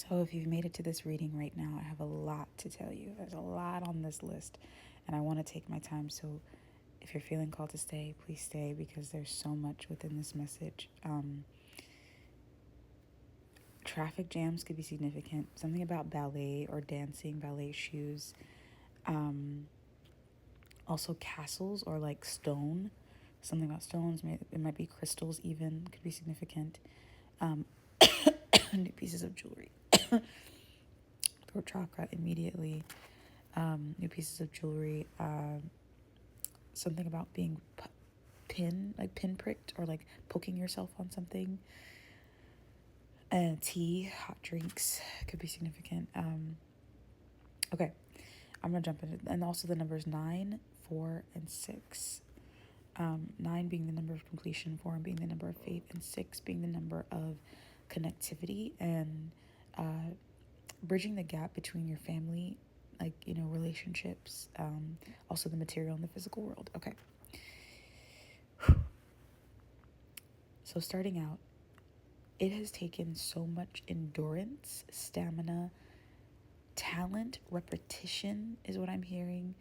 So if you've made it to this reading right now, I have a lot to tell you. There's a lot on this list, and I want to take my time. So if you're feeling called to stay, please stay because there's so much within this message. Traffic jams could be significant. Something about ballet or dancing, ballet shoes. Um, Also, castles or like stone. Something about stones. It might be crystals, even, could be significant. Um, New pieces of jewelry. Throat chakra immediately. New pieces of jewelry. Something about being pinpricked or like poking yourself on something. And tea, hot drinks could be significant. Okay, I'm gonna jump into it. And also the numbers 9, 4, and 6. 9 being the number of completion, 4 being the number of faith, and 6 being the number of connectivity and bridging the gap between your family, like, relationships, also the material and the physical world. Okay. So starting out, it has taken so much endurance, stamina, talent, repetition is what I'm hearing,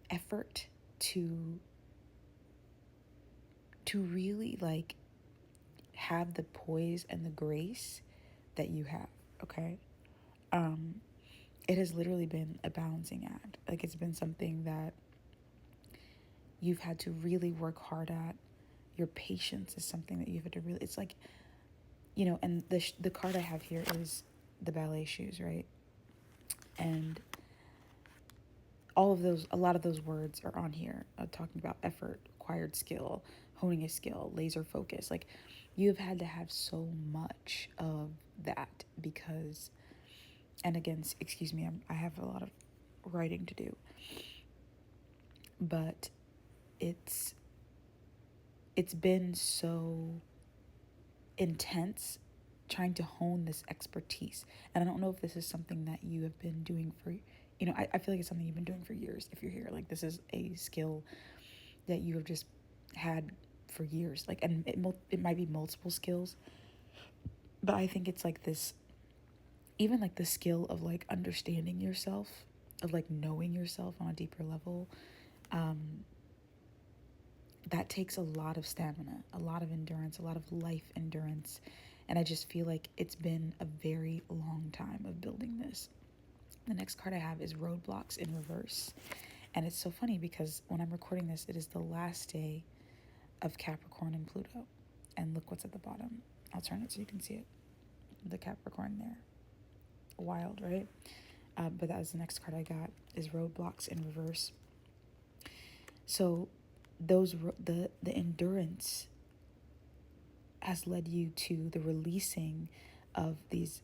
effort to really like have the poise and the grace that you have. Okay. It has literally been a balancing act. Like, it's been something that you've had to really work hard at. Your patience is something that you've had to really, it's like, and the card I have here is the ballet shoes, right? And a lot of those words are on here, talking about effort, acquired skill, honing a skill, laser focus. Like, you've had to have so much of that because, and again, excuse me, I have a lot of writing to do, but it's been so intense trying to hone this expertise. And I don't know if this is something that you have been doing for, I feel like it's something you've been doing for years. If you're here, like, this is a skill that you have just had for years. Like, and it might be multiple skills, but I think it's like this, even like the skill of like understanding yourself, of like knowing yourself on a deeper level. That takes a lot of stamina, a lot of endurance, a lot of life endurance. And I just feel like it's been a very long time of building this. The next card I have is Roadblocks in Reverse. And it's so funny because when I'm recording this, it is the last day of Capricorn and Pluto. And look what's at the bottom. I'll turn it so you can see it. The Capricorn there. Wild, right? But that was the next card I got, is Roadblocks in Reverse. So the endurance has led you to the releasing of these.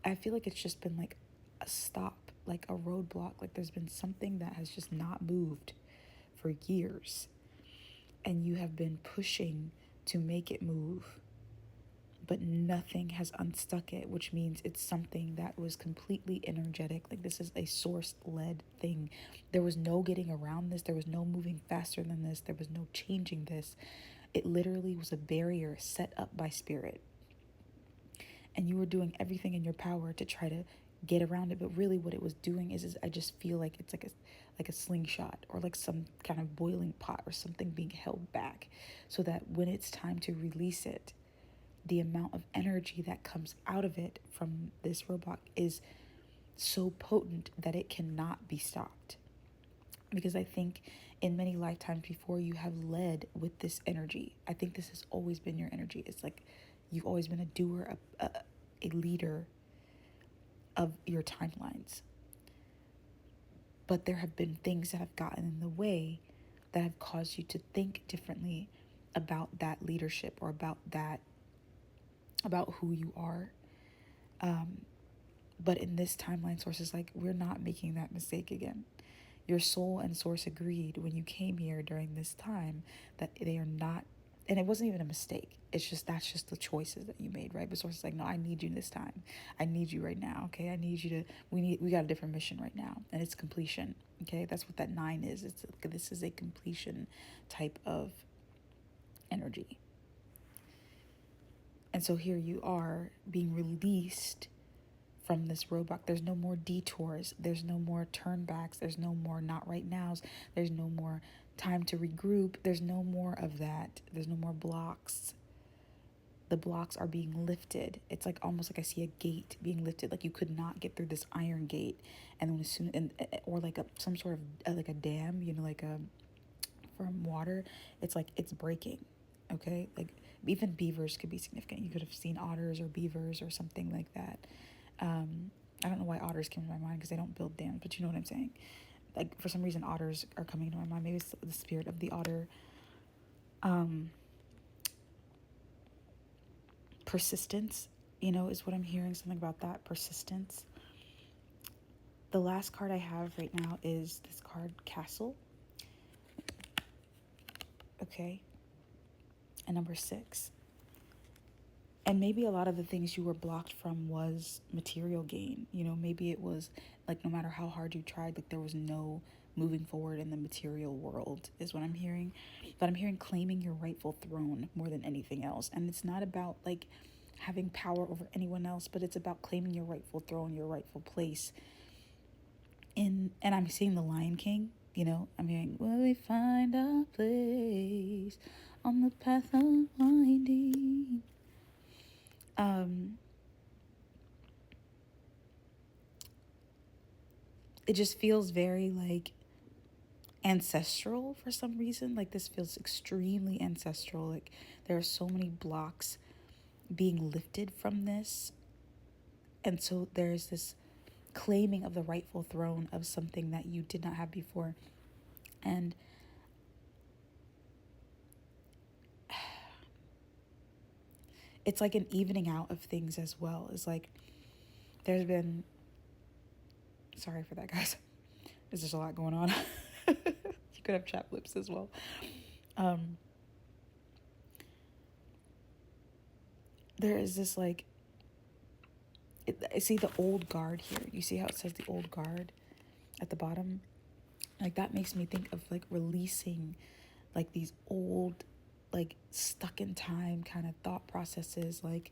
I feel like it's just been like a stop, like a roadblock. Like, there's been something that has just not moved for years, and you have been pushing to make it move, but nothing has unstuck it, which means it's something that was completely energetic. Like, this is a source-led thing. There was no getting around this. There was no moving faster than this. There was no changing this. It literally was a barrier set up by spirit. And you were doing everything in your power to try to get around it. But really what it was doing is I just feel like it's like a slingshot, or like some kind of boiling pot, or something being held back, so that when it's time to release it, the amount of energy that comes out of it from this robot is so potent that it cannot be stopped. Because I think in many lifetimes before, you have led with this energy. I think this has always been your energy. It's like you've always been a doer, a leader of your timelines. But there have been things that have gotten in the way that have caused you to think differently about that leadership, or about who you are. But in this timeline, Source is like, we're not making that mistake again. Your soul and Source agreed when you came here during this time that they are not, and it wasn't even a mistake. It's just, that's just the choices that you made, right? But Source is like, no, I need you this time. I need you right now, okay? I need you to, we got a different mission right now, and it's completion, okay? That's what that 9 is. This is a completion type of energy. And so here you are being released from this roadblock. There's no more detours. There's no more turnbacks. There's no more not right nows. There's no more time to regroup. There's no more of that. There's no more blocks. The blocks are being lifted. It's like almost like I see a gate being lifted. Like you could not get through this iron gate, and then as soon or like some sort of like a dam, like a from water. It's like it's breaking. Okay, like even beavers could be significant. You could have seen otters or beavers or something like that. I don't know why otters came to my mind because they don't build dams, but you know what I'm saying. Like for some reason, otters are coming to my mind. Maybe it's the spirit of the otter. Persistence, is what I'm hearing. Something about that persistence. The last card I have right now is this card, Castle. Okay. And number 6. And maybe a lot of the things you were blocked from was material gain. Maybe it was like no matter how hard you tried, like there was no moving forward in the material world is what I'm hearing. But I'm hearing claiming your rightful throne more than anything else. And it's not about like having power over anyone else, but it's about claiming your rightful throne, your rightful place. And I'm seeing the Lion King, I'm hearing, will we find our place on the path of winding? It just feels very like ancestral for some reason. Like this feels extremely ancestral. Like there are so many blocks being lifted from this. And so there's this claiming of the rightful throne of something that you did not have before. And it's like an evening out of things as well. It's like there's been, sorry for that, guys. There's just a lot going on. You could have chapped lips as well. There is this like, I see the old guard here. You see how it says the old guard at the bottom? Like that makes me think of like releasing like these old, like stuck in time kind of thought processes, like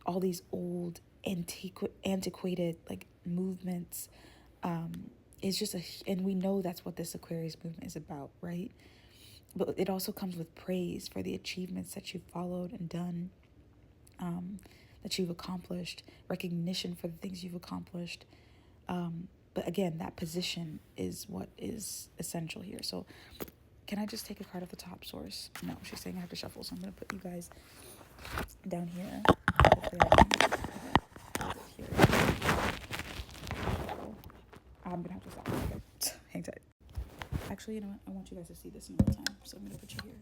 all these old antiquated like movements. It's just and we know that's what this Aquarius movement is about, right? But it also comes with praise for the achievements that you've followed and done, that you've accomplished, recognition for the things you've accomplished. But again, that position is what is essential here. So can I just take a card off the top, Source? No, she's saying I have to shuffle, so I'm going to put you guys down here. Hopefully I can put it here. I'm going to have to stop. Okay. Hang tight. Actually, you know what? I want you guys to see this in real time, so I'm going to put you here.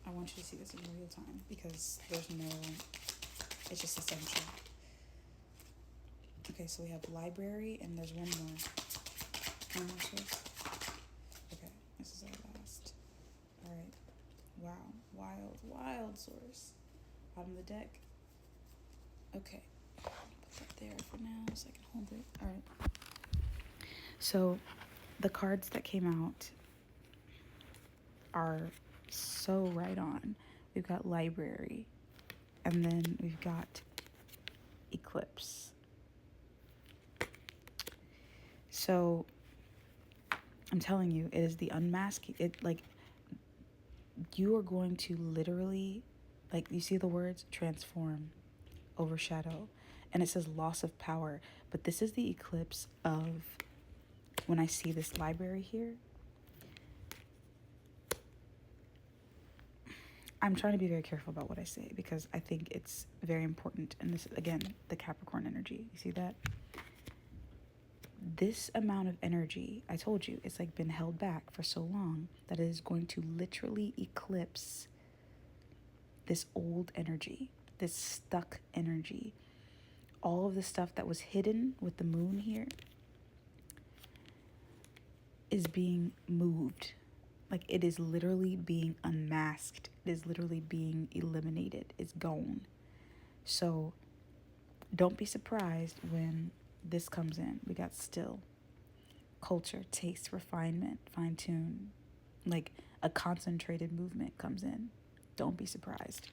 I want you to see this in real time because it's just essential. Okay, so we have library, and there's one more. One more source. Okay, this is our last. All right. Wow, wild source. Bottom of the deck. Okay, put that there for now so I can hold it. All right. So, the cards that came out are so right on. We've got library, and then we've got eclipse. So I'm telling you, it is the unmasking. It like you are going to literally, like you see the words transform, overshadow, and it says loss of power. But this is the eclipse of when I see this library here. I'm trying to be very careful about what I say because I think it's very important. And this is, again, the Capricorn energy. You see that? This amount of energy, I told you, it's like been held back for so long that it is going to literally eclipse this old energy, this stuck energy. All of the stuff that was hidden with the moon here is being moved. Like it is literally being unmasked. It is literally being eliminated. It's gone. So don't be surprised when this comes in. We got still, culture, taste, refinement, fine tune. Like a concentrated movement comes in. Don't be surprised.